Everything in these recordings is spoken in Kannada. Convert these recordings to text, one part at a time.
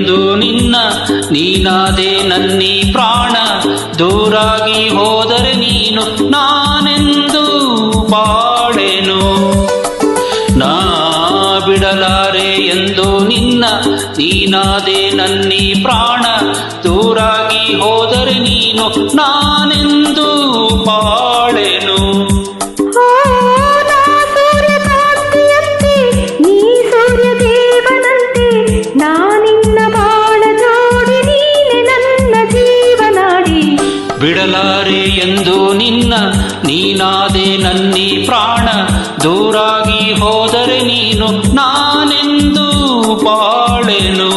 ಎಂದು ನಿನ್ನ ನೀನಾದೆ ನನ್ನೀ ಪ್ರಾಣ ದೂರಾಗಿ ಹೋದರೆ ನೀನು ನಾನೆಂದು ಬಾಳೆನು ನಾ ಬಿಡಲಾರೆ ಎಂದು ನಿನ್ನ ನೀನಾದೆ ನನ್ನೀ ಪ್ರಾಣ ದೂರಾಗಿ ಹೋದರೆ ನೀನು ನಾನೆಂದು ಬಾಳೆನು ಬಿಡಲಾರೆ ಎಂದು ನಿನ್ನ ನೀನಾದೆ ನನ್ನೀ ಪ್ರಾಣ ದೂರಾಗಿ ಹೋದರೆ ನೀನು ನಾನೆಂದು ಬಾಳೆನು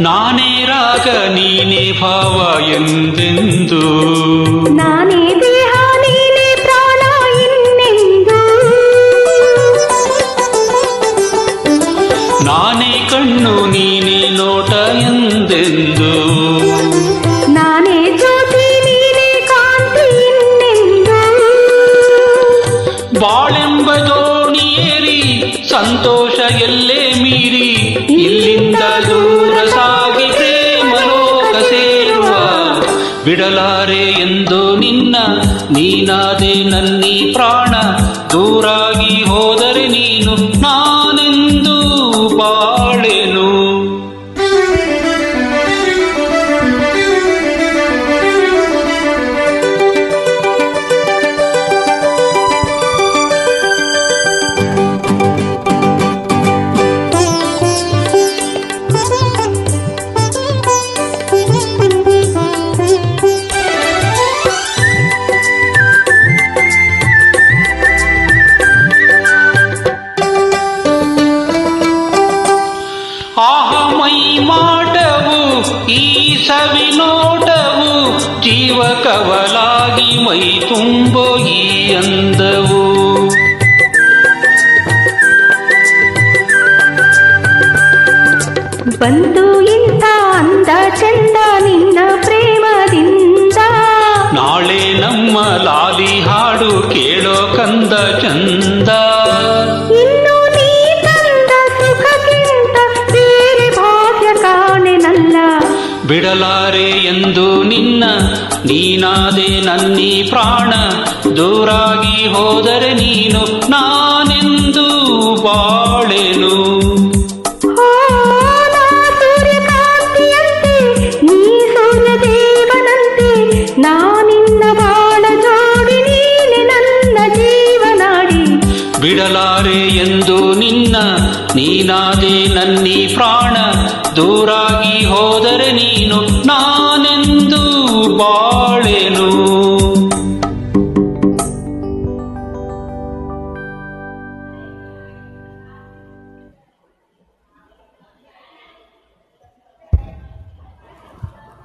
ನಾನೇ ರಾಗ ನೀನೇ ಭಾವ ಎಂದೆಂದು ನಾನೇ ದೇಹ ನೀನೇ ಪ್ರಾಣ ಇನ್ನೆಂದು ನಾನೇ ಕಣ್ಣು ನೀನೇ ನೋಟ ಎಂದೆಂದು ನಾನೇ ಜ್ಯೋತಿ ನೀನೇ ಕಾಂತಿ ಇನ್ನೆಂದು ಬಾಳೆಂಬ ದೋಣಿಯೇರಿ ಸಂತೋಷ ಎಲ್ಲೇ ಮೀರಿ ಇಲ್ಲಿಂದ ದೂರ ಸಾಗಿ ಪ್ರೇಮ ಲೋಕ ಸೇರುವ ಬಿಡಲಾರೆ ಎಂದು ನಿನ್ನ ನೀನಾದೆ ನನ್ನೀ ಪ್ರಾಣ ದೂರಾಗಿ ಹೋದರೆ ನೀನು ನಾನೆಂದು ಬಾಳೆನು ಮೈ ಮಾಡವು ಈ ಸವಿ ನೋಟವು ಜೀವ ಕವಲಾಗಿ ಮೈ ತುಂಬೋ ಈ ಅಂದವು ಬಂದು ಇಂಥ ಅಂದ ಚಂದ ನಿನ್ನ ಪ್ರೇಮದಿಂದ ನಾಳೆ ನಮ್ಮ ಲಾಲಿ ಹಾಡು ಕೇಳೋ ಕಂದ ಚಂದ ಇನ್ನು ನೀ ತಂದ ಸುಖಕ್ಕಿಂತ ಬೇರೆ ಭಾಗ್ಯ ಕಾಣೆನಲ್ಲ ಬಿಡಲಾರೆ ಎಂದು ನಿನ್ನ ನೀನಾದೆ ನನ್ನೀ ಪ್ರಾಣ ದೂರಾಗಿ ಹೋದರೆ ನೀನು ನಾನೆಂದು ಬಾಳೆನು ಬಿಡಲಾರೆ ಎಂದು ನಿನ್ನ ನೀನಾದೆ ನನ್ನೀ ಪ್ರಾಣ ದೂರಾಗಿ ಹೋದರೆ ನೀನು ನಾನೆಂದು ಬಾಳೆನು